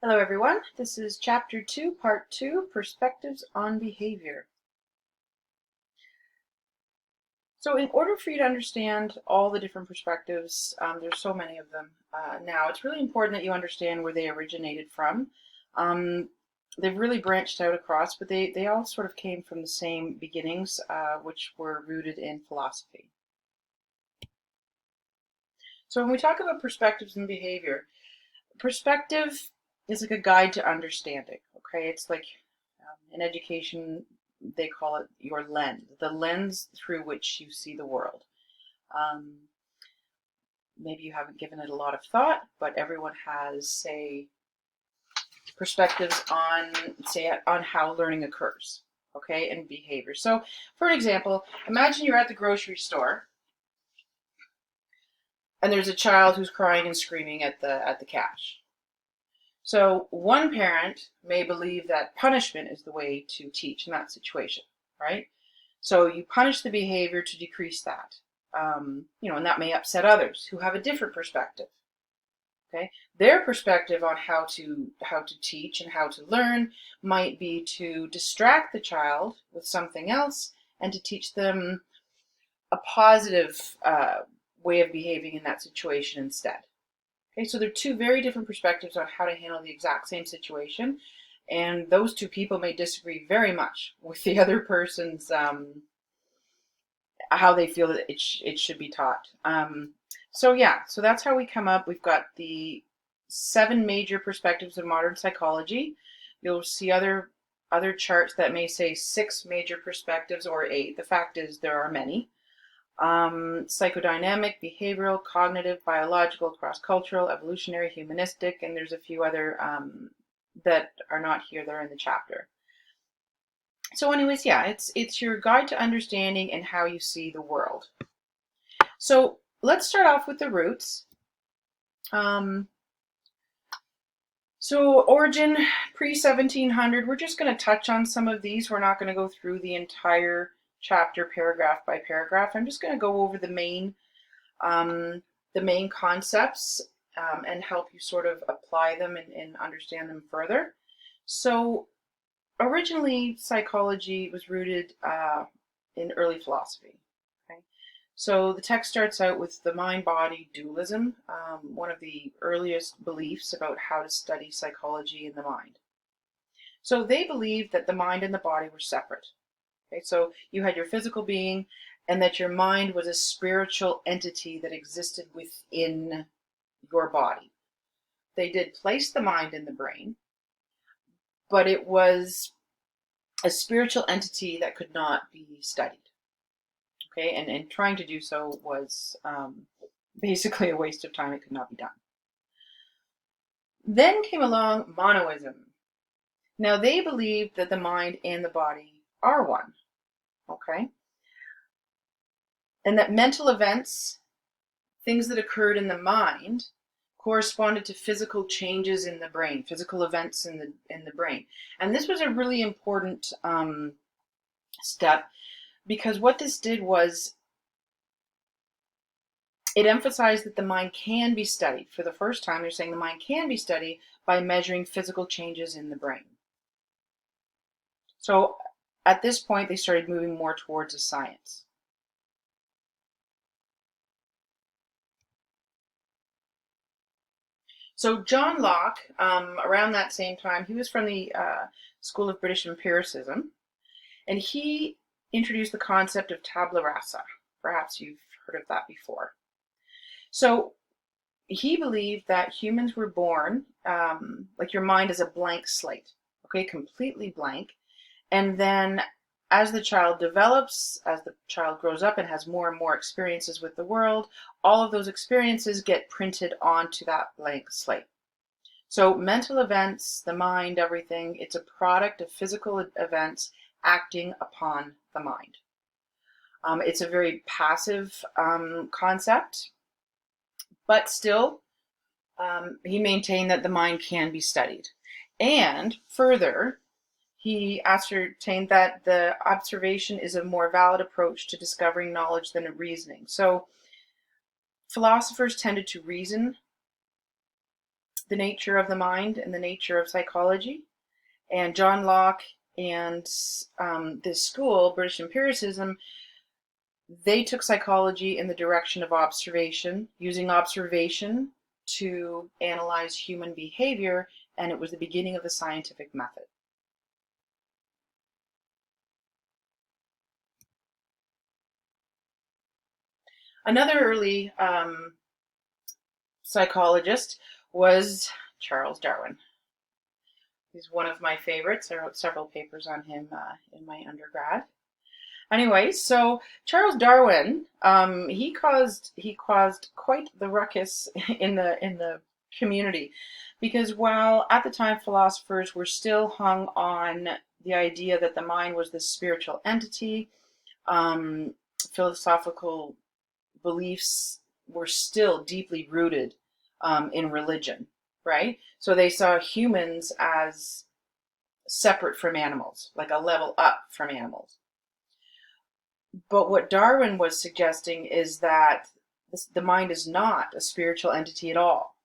Hello everyone, this is Chapter 2, Part 2, Perspectives on Behavior. So in order for you to understand all the different perspectives, there's so many of them now, it's really important that you understand where they originated from. Um, they've really branched out across, but they all sort of came from the same beginnings, which were rooted in philosophy. So when we talk about perspectives and behavior, perspective is like a guide to understanding. Okay, it's like in education they call it your lens, the lens through which you see the world. Um, Maybe you haven't given it a lot of thought, but everyone has, say, perspectives on, say, on how learning occurs, okay, and behavior. So, for an example, imagine you're at the grocery store and there's a child who's crying and screaming at the cash. So one parent may believe that punishment is the way to teach in that situation, right? So you punish the behavior to decrease that, and that may upset others who have a different perspective. Okay, their perspective on how to teach and how to learn might be to distract the child with something else and to teach them a positive way of behaving in that situation instead. Okay, so there are two very different perspectives on how to handle the exact same situation, and those two people may disagree very much with the other person's how they feel that it should be taught. So that's how we come up. We've got the 7 major perspectives of modern psychology. You'll see other charts that may say 6 major perspectives or 8. The fact is there are many. Psychodynamic, behavioral, cognitive, biological, cross-cultural, evolutionary, humanistic, and there's a few other that are not here, they're in the chapter. So anyways, yeah, it's your guide to understanding and how you see the world. So let's start off with the roots. So origin, pre-1700, we're just going to touch on some of these. We're not going to go through the entire chapter paragraph by paragraph. I'm just going to go over the main concepts and help you sort of apply them and understand them further. So originally, psychology was rooted in early philosophy. Okay? So the text starts out with the mind-body dualism, one of the earliest beliefs about how to study psychology in the mind. So they believed that the mind and the body were separate. Okay, so you had your physical being, and that your mind was a spiritual entity that existed within your body. They did place the mind in the brain, but it was a spiritual entity that could not be studied. Okay, and trying to do so was basically a waste of time. It could not be done. Then came along monoism. Now they believed that the mind and the body are one. Okay, and that mental events, things that occurred in the mind, corresponded to physical changes in the brain, physical events in the brain. And this was a really important step, because what this did was it emphasized that the mind can be studied. For the first time, they're saying the mind can be studied by measuring physical changes in the brain. So at this point, they started moving more towards a science. So John Locke, around that same time, he was from the School of British Empiricism, and he introduced the concept of tabula rasa. Perhaps you've heard of that before. So he believed that humans were born, like your mind is a blank slate, okay, completely blank. And then as the child develops, as the child grows up and has more and more experiences with the world, all of those experiences get printed onto that blank slate. So mental events, the mind, everything, it's a product of physical events acting upon the mind. It's a very passive concept, but still, he maintained that the mind can be studied. And further, he ascertained that the observation is a more valid approach to discovering knowledge than a reasoning. So philosophers tended to reason the nature of the mind and the nature of psychology. And John Locke and this school, British empiricism, they took psychology in the direction of observation, using observation to analyze human behavior, and it was the beginning of the scientific method. Another early psychologist was Charles Darwin. He's one of my favorites. I wrote several papers on him in my undergrad. Anyway, so Charles Darwin, he caused quite the ruckus in the community, because while at the time philosophers were still hung on the idea that the mind was this spiritual entity, philosophical beliefs were still deeply rooted in religion, right? So they saw humans as separate from animals, like a level up from animals. But what Darwin was suggesting is that the mind is not a spiritual entity at all,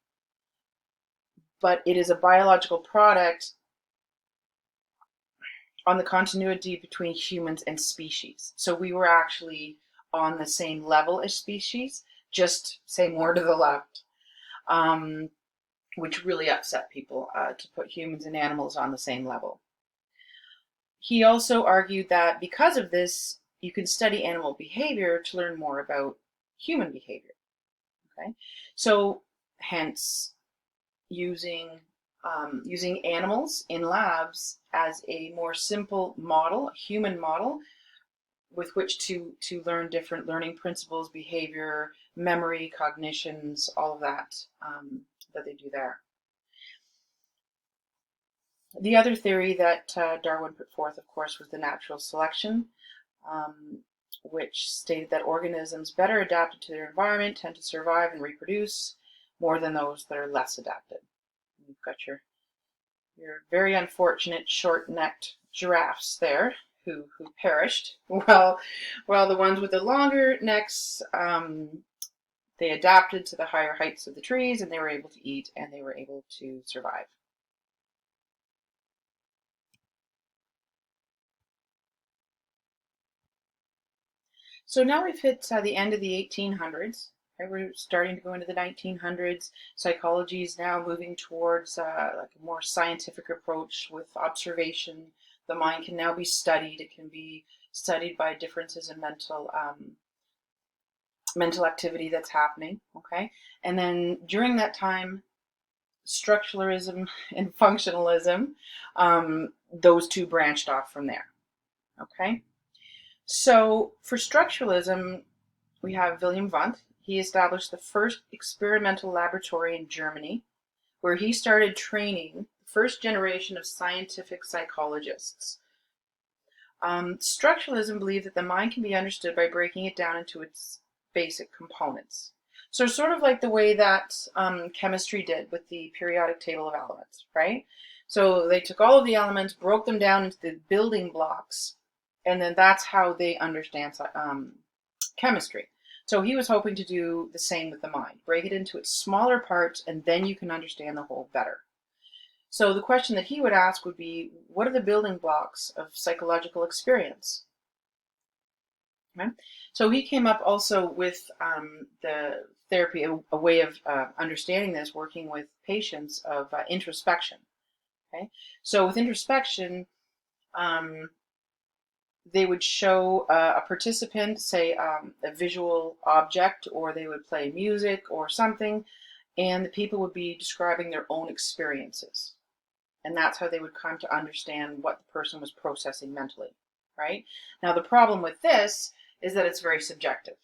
but it is a biological product on the continuity between humans and species. So we were actually on the same level as species, just say more to the left, which really upset people to put humans and animals on the same level. He also argued that because of this, you can study animal behavior to learn more about human behavior. Okay, so hence using animals in labs as a more simple model, a human model, with which to learn different learning principles, behavior, memory, cognitions, all of that that they do there. The other theory that Darwin put forth, of course, was the natural selection, which stated that organisms better adapted to their environment tend to survive and reproduce more than those that are less adapted. You've got your very unfortunate short-necked giraffes there who perished, while the ones with the longer necks, they adapted to the higher heights of the trees, and they were able to eat, and they were able to survive. So now we've hit the end of the 1800s. Right? We're starting to go into the 1900s. Psychology is now moving towards like a more scientific approach with observation. The mind can now be studied. It can be studied by differences in mental activity that's happening. Okay, and then during that time, structuralism and functionalism, those two branched off from there. Okay. So for structuralism, we have Wilhelm Wundt. He established the first experimental laboratory in Germany, where he started training the first generation of scientific psychologists. Structuralism believed that the mind can be understood by breaking it down into its basic components. So sort of like the way that chemistry did with the periodic table of elements, right? So they took all of the elements, broke them down into the building blocks, and then that's how they understand chemistry. So he was hoping to do the same with the mind, break it into its smaller parts, and then you can understand the whole better. So the question that he would ask would be, what are the building blocks of psychological experience? Okay. So he came up also with the therapy, a way of understanding this, working with patients, of introspection. Okay. So with introspection, they would show a participant, say, a visual object, or they would play music or something, and the people would be describing their own experiences. And that's how they would come to understand what the person was processing mentally, right? Now, the problem with this is that it's very subjective.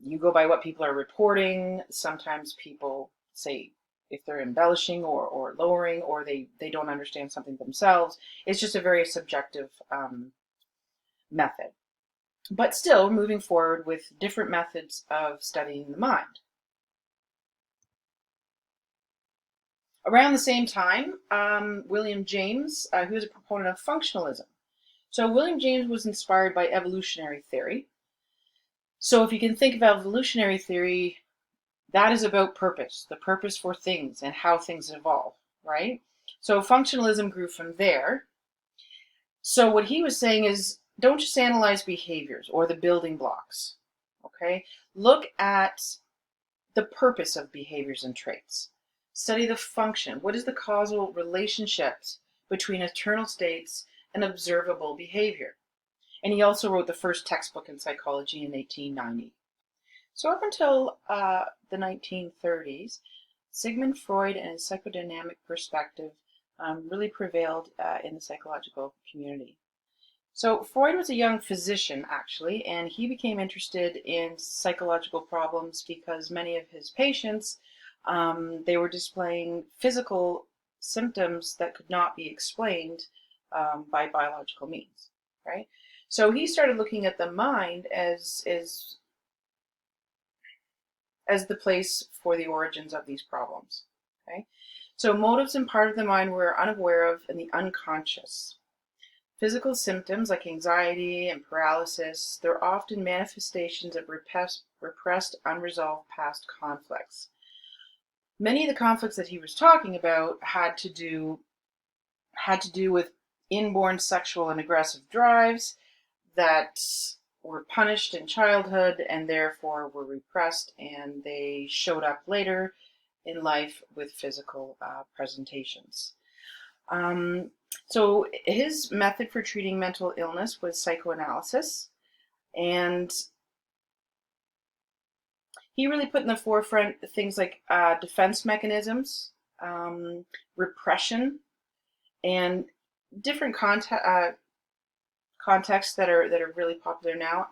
You go by what people are reporting. Sometimes people say, if they're embellishing or lowering, or they don't understand something themselves. It's just a very subjective method. But still, moving forward with different methods of studying the mind. Around the same time, William James, who was a proponent of functionalism. So William James was inspired by evolutionary theory. So if you can think of evolutionary theory, That is about purpose, the purpose for things and how things evolve, right? So functionalism grew from there. So what he was saying is, don't just analyze behaviors or the building blocks, okay? Look at the purpose of behaviors and traits. Study the function. What is the causal relationships between internal states and observable behavior? And he also wrote the first textbook in psychology in 1890. So up until the 1930s, Sigmund Freud and his psychodynamic perspective really prevailed in the psychological community. So Freud was a young physician, actually, and he became interested in psychological problems because many of his patients, they were displaying physical symptoms that could not be explained by biological means, right? So he started looking at the mind as the place for the origins of these problems, okay? So motives and part of the mind we're unaware of in the unconscious. Physical symptoms like anxiety and paralysis, they're often manifestations of repressed, unresolved past conflicts. Many of the conflicts that he was talking about had to do with inborn sexual and aggressive drives that were punished in childhood and therefore were repressed, and they showed up later in life with physical presentations. So his method for treating mental illness was psychoanalysis, and he really put in the forefront things like defense mechanisms, repression, and different contexts that are really popular now.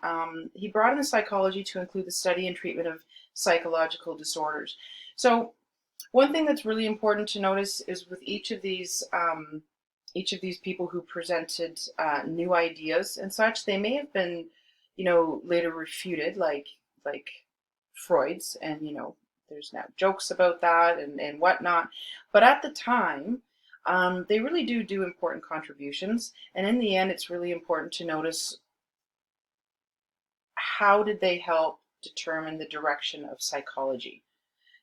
He brought in the psychology to include the study and treatment of psychological disorders. So one thing that's really important to notice is with each of these people who presented new ideas and such, they may have been, later refuted, like Freud's, and there's now jokes about that and whatnot. But at the time, they really do important contributions, and in the end, it's really important to notice how did they help determine the direction of psychology.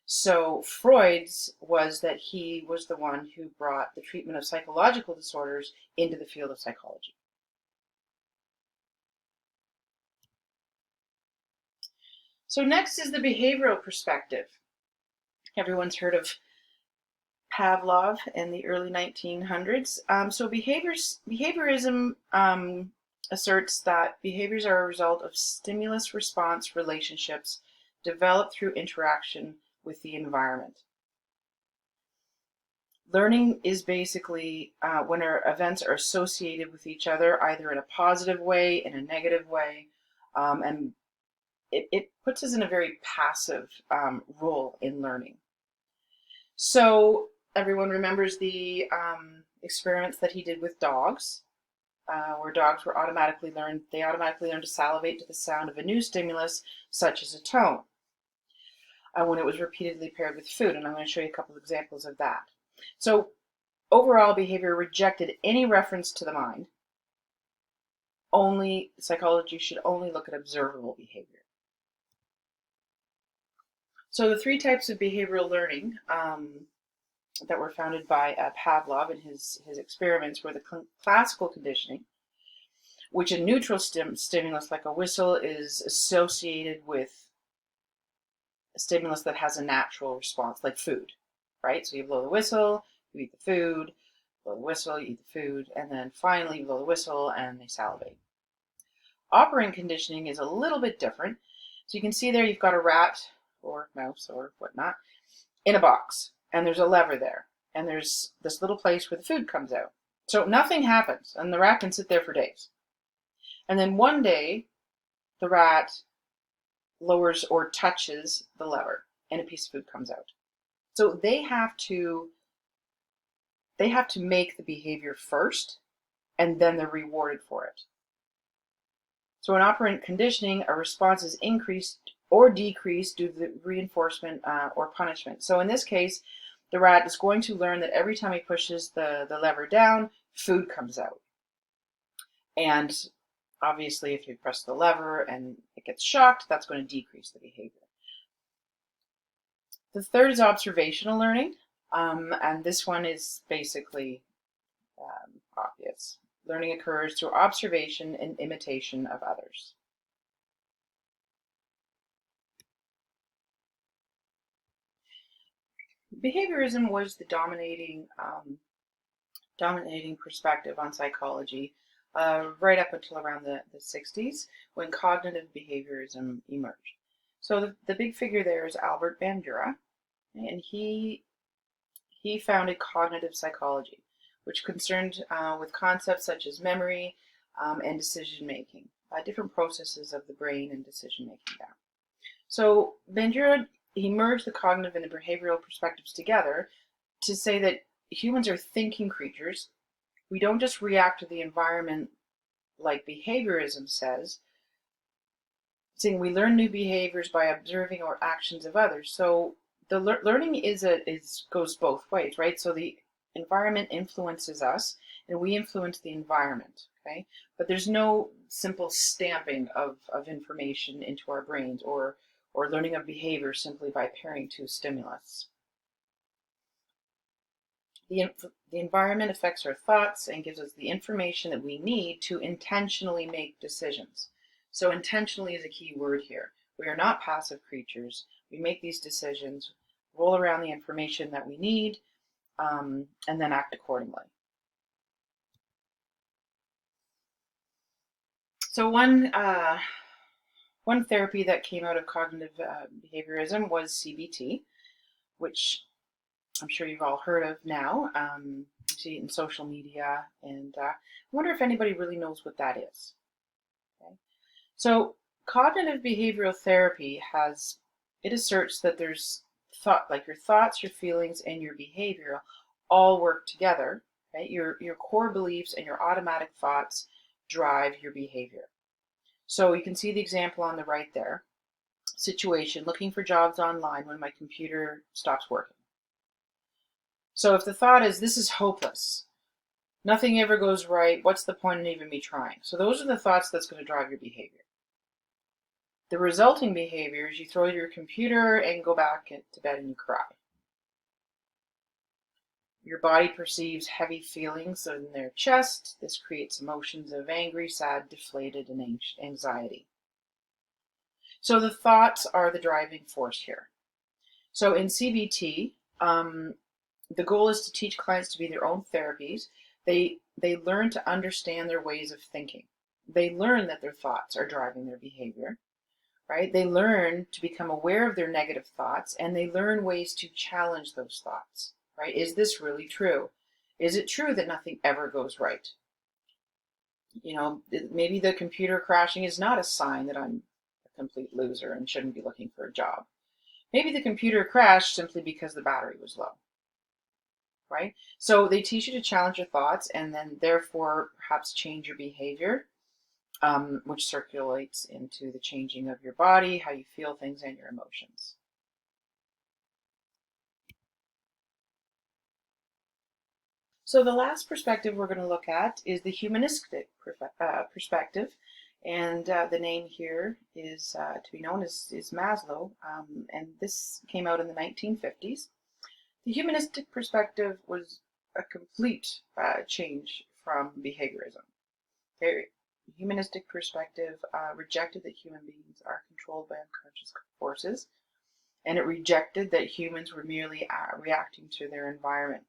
So Freud's was that he was the one who brought the treatment of psychological disorders into the field of psychology. So next is the behavioral perspective. Everyone's heard of Pavlov in the early 1900s. So behaviorism asserts that behaviors are a result of stimulus-response relationships developed through interaction with the environment. Learning is basically when our events are associated with each other, either in a positive way, in a negative way, and it puts us in a very passive role in learning. So everyone remembers the experiments that he did with dogs, where dogs were automatically learned to salivate to the sound of a new stimulus, such as a tone, when it was repeatedly paired with food. And I'm going to show you a couple of examples of that. So overall behavior rejected any reference to the mind. Psychology should only look at observable behavior. So the three types of behavioral learning that were founded by Pavlov in his experiments were the classical conditioning, which a neutral stimulus like a whistle is associated with a stimulus that has a natural response, like food, right? So you blow the whistle, you eat the food, blow the whistle, you eat the food, and then finally you blow the whistle and they salivate. Operant conditioning is a little bit different. So you can see there you've got a rat or mouse or whatnot in a box, and there's a lever there, and there's this little place where the food comes out. So nothing happens, and the rat can sit there for days. And then one day, the rat lowers or touches the lever, and a piece of food comes out. So they have to make the behavior first, and then they're rewarded for it. So in operant conditioning, a response is increased or decreased due to the reinforcement or punishment. So in this case, the rat is going to learn that every time he pushes the lever down, food comes out. And obviously, if you press the lever and it gets shocked, that's going to decrease the behavior. The third is observational learning, and this one is basically obvious. Learning occurs through observation and imitation of others. Behaviorism was the dominating perspective on psychology right up until around the 60s, when cognitive behaviorism emerged. So the big figure there is Albert Bandura, and he founded cognitive psychology, which concerned with concepts such as memory and decision making, different processes of the brain and decision making there. So Bandura, he merged the cognitive and the behavioral perspectives together to say that humans are thinking creatures. We don't just react to the environment like behaviorism says, saying we learn new behaviors by observing or actions of others. So the learning goes both ways, right? So the environment influences us, and we influence the environment. Okay, but there's no simple stamping of information into our brains or learning of behavior simply by pairing two stimulus. The environment affects our thoughts and gives us the information that we need to intentionally make decisions. So intentionally is a key word here. We are not passive creatures. We make these decisions, roll around the information that we need, and then act accordingly. So one therapy that came out of cognitive behaviorism was CBT, which I'm sure you've all heard of now. You see it in social media, and I wonder if anybody really knows what that is. Okay. So cognitive behavioral therapy asserts that there's thought, like your thoughts, your feelings, and your behavior all work together. Right? Your core beliefs and your automatic thoughts drive your behavior. So you can see the example on the right there. Situation, looking for jobs online when my computer stops working. So if the thought is, this is hopeless, nothing ever goes right, what's the point in even me trying? So those are the thoughts that's going to drive your behavior. The resulting behavior is you throw your computer and go back to bed and you cry. Your body perceives heavy feelings in their chest. This creates emotions of angry, sad, deflated, and anxiety. So the thoughts are the driving force here. So in CBT, the goal is to teach clients to be their own therapies. They learn to understand their ways of thinking. They learn that their thoughts are driving their behavior, right? They learn to become aware of their negative thoughts, and they learn ways to challenge those thoughts, right? Is this really true? Is it true that nothing ever goes right? You know, maybe the computer crashing is not a sign that I'm a complete loser and shouldn't be looking for a job. Maybe the computer crashed simply because the battery was low, right? So they teach you to challenge your thoughts and then therefore perhaps change your behavior, which circulates into the changing of your body, how you feel things, and your emotions. So the last perspective we're going to look at is the humanistic perspective. And the name here is to be known as Maslow, and this came out in the 1950s. The humanistic perspective was a complete change from behaviorism. The humanistic perspective rejected that human beings are controlled by unconscious forces, and it rejected that humans were merely reacting to their environment.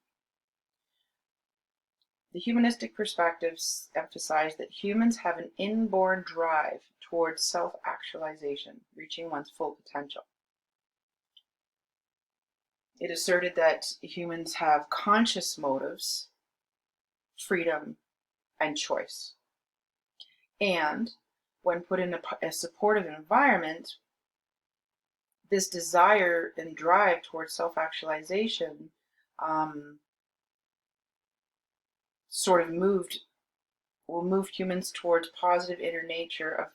The humanistic perspectives emphasize that humans have an inborn drive towards self-actualization, reaching one's full potential. It asserted that humans have conscious motives, freedom, and choice. And when put in a supportive environment, this desire and drive towards self-actualization sort of moved humans towards positive inner nature of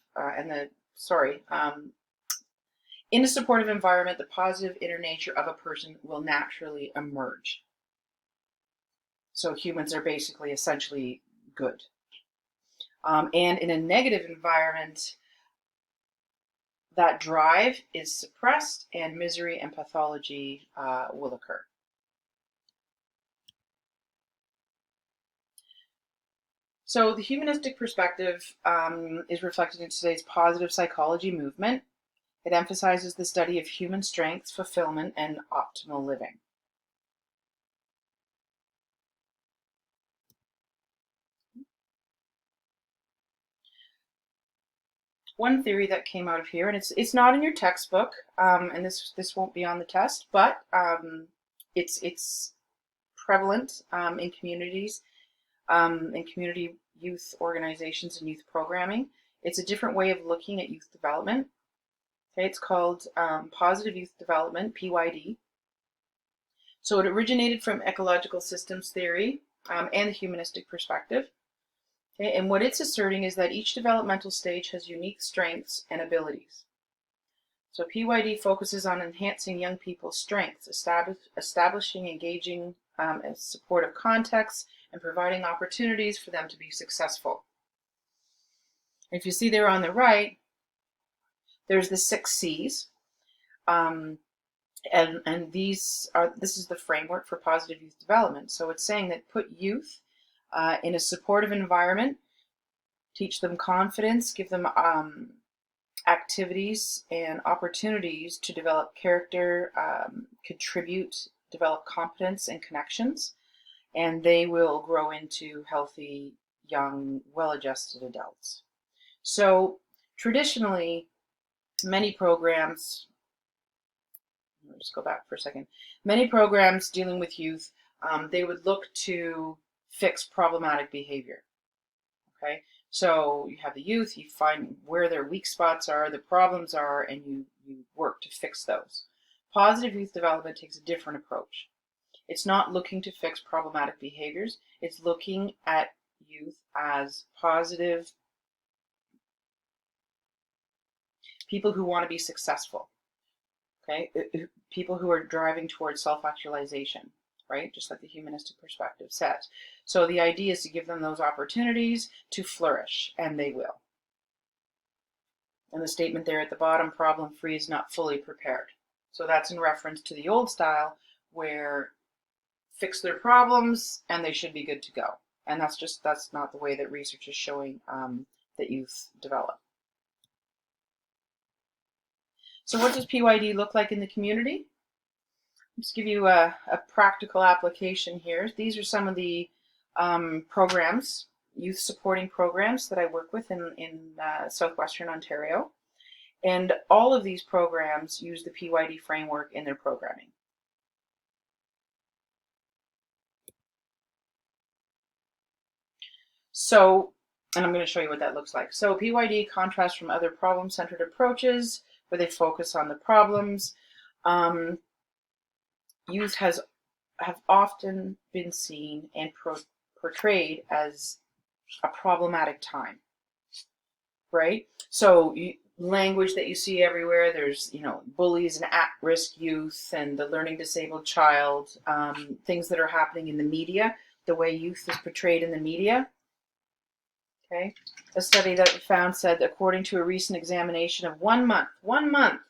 in a supportive environment, the positive inner nature of a person will naturally emerge. So humans are basically essentially good. And in a negative environment, that drive is suppressed and misery and pathology will occur. So the humanistic perspective is reflected in today's positive psychology movement. It emphasizes the study of human strengths, fulfillment, and optimal living. One theory that came out of here, and it's not in your textbook, and this won't be on the test, but it's prevalent in communities, in community youth organizations and youth programming. It's a different way of looking at youth development. Okay, it's called Positive Youth Development, PYD. So it originated from ecological systems theory and the humanistic perspective. Okay, and what it's asserting is that each developmental stage has unique strengths and abilities. So PYD focuses on enhancing young people's strengths, establishing engaging and supportive contexts, and providing opportunities for them to be successful. If you see there on the right, there's the 6 C's, and this is the framework for positive youth development. So it's saying that put youth in a supportive environment, teach them confidence, give them activities and opportunities to develop character, contribute, develop competence and connections, and they will grow into healthy, young, well-adjusted adults. So traditionally, many programs, let me just go back for a second, many programs dealing with youth, they would look to fix problematic behavior. Okay, so you have the youth, you find where their weak spots are, the problems are, and you work to fix those. Positive youth development takes a different approach. It's not looking to fix problematic behaviors, it's looking at youth as positive people who want to be successful. Okay, people who are driving towards self-actualization, right? Just like the humanistic perspective says. So the idea is to give them those opportunities to flourish, and they will. And the statement there at the bottom, problem-free is not fully prepared. So that's in reference to the old style where fix their problems and they should be good to go. And that's not the way that research is showing that youth develop. So what does PYD look like in the community? Just give you a practical application here. These are some of the programs, youth supporting programs that I work with in southwestern Ontario. And all of these programs use the PYD framework in their programming. So, and I'm going to show you what that looks like. So PYD contrasts from other problem-centered approaches where they focus on the problems. Youth have often been seen and portrayed as a problematic time, right? So language that you see everywhere, there's, bullies and at-risk youth and the learning disabled child, things that are happening in the media, the way youth is portrayed in the media. Okay, a study that we found said, according to a recent examination of 1 month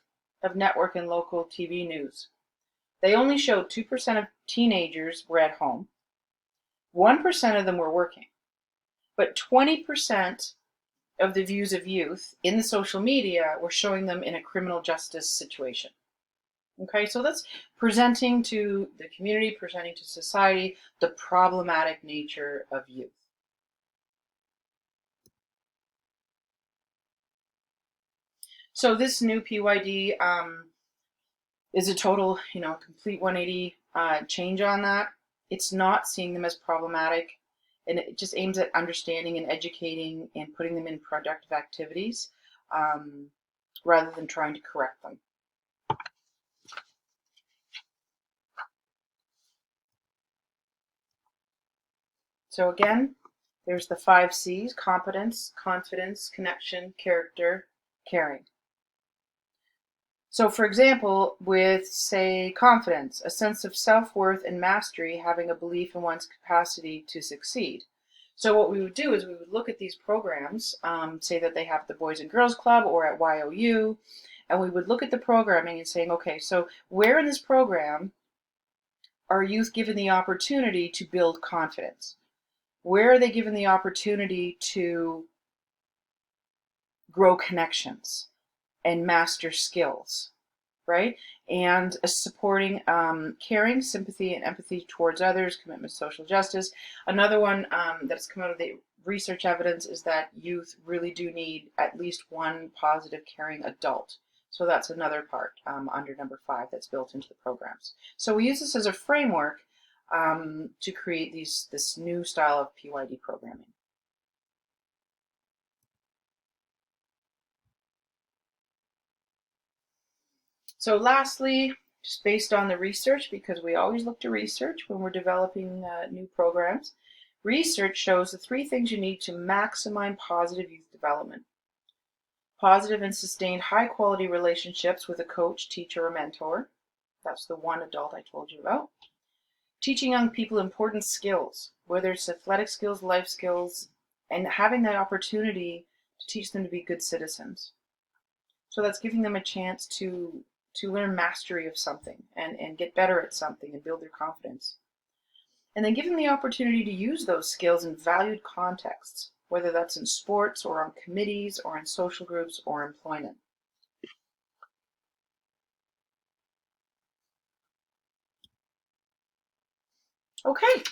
of network and local TV news, they only showed 2% of teenagers were at home. 1% of them were working, but 20% of the views of youth in the social media were showing them in a criminal justice situation. Okay, so that's presenting to the community, presenting to society the problematic nature of youth. So this new PYD is a total, complete 180 change on that. It's not seeing them as problematic, and it just aims at understanding and educating and putting them in productive activities rather than trying to correct them. So again, there's the 5 C's: competence, confidence, connection, character, caring. So for example, with, say, confidence, a sense of self-worth and mastery, having a belief in one's capacity to succeed. So what we would do is we would look at these programs, say that they have the Boys and Girls Club or at YOU, And we would look at the programming and saying, okay, so where in this program are youth given the opportunity to build confidence? Where are they given the opportunity to grow connections and master skills, right? And supporting caring, sympathy, and empathy towards others, commitment to social justice. Another one that's come out of the research evidence is that youth really do need at least one positive, caring adult. So that's another part under number 5 that's built into the programs. So we use this as a framework to create this new style of PYD programming. So lastly, just based on the research, because we always look to research when we're developing new programs, research shows the 3 things you need to maximize positive youth development. Positive and sustained high-quality relationships with a coach, teacher, or mentor. That's the one adult I told you about. Teaching young people important skills, whether it's athletic skills, life skills, and having the opportunity to teach them to be good citizens. So that's giving them a chance to learn mastery of something and get better at something and build their confidence. And then give them the opportunity to use those skills in valued contexts, whether that's in sports or on committees or in social groups or employment. Okay,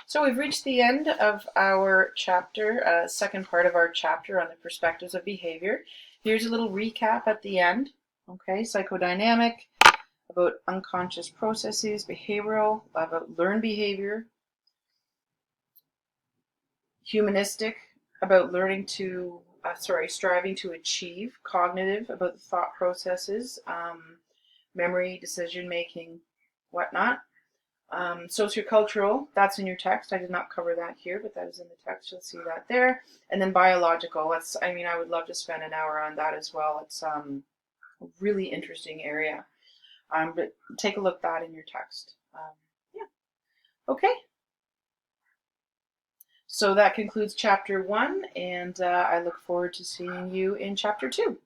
so we've reached the end of our chapter, second part of our chapter on the perspectives of behavior. Here's a little recap at the end. Okay, psychodynamic, about unconscious processes, behavioral, about learned behavior, humanistic, about learning to, striving to achieve, cognitive, about the thought processes, memory, decision making, whatnot. Sociocultural, that's in your text. I did not cover that here, but that is in the text. You'll see that there. And then biological, I would love to spend an hour on that as well. It's a really interesting area. But take a look at that in your text. Yeah. Okay. So that concludes chapter 1, and I look forward to seeing you in chapter 2.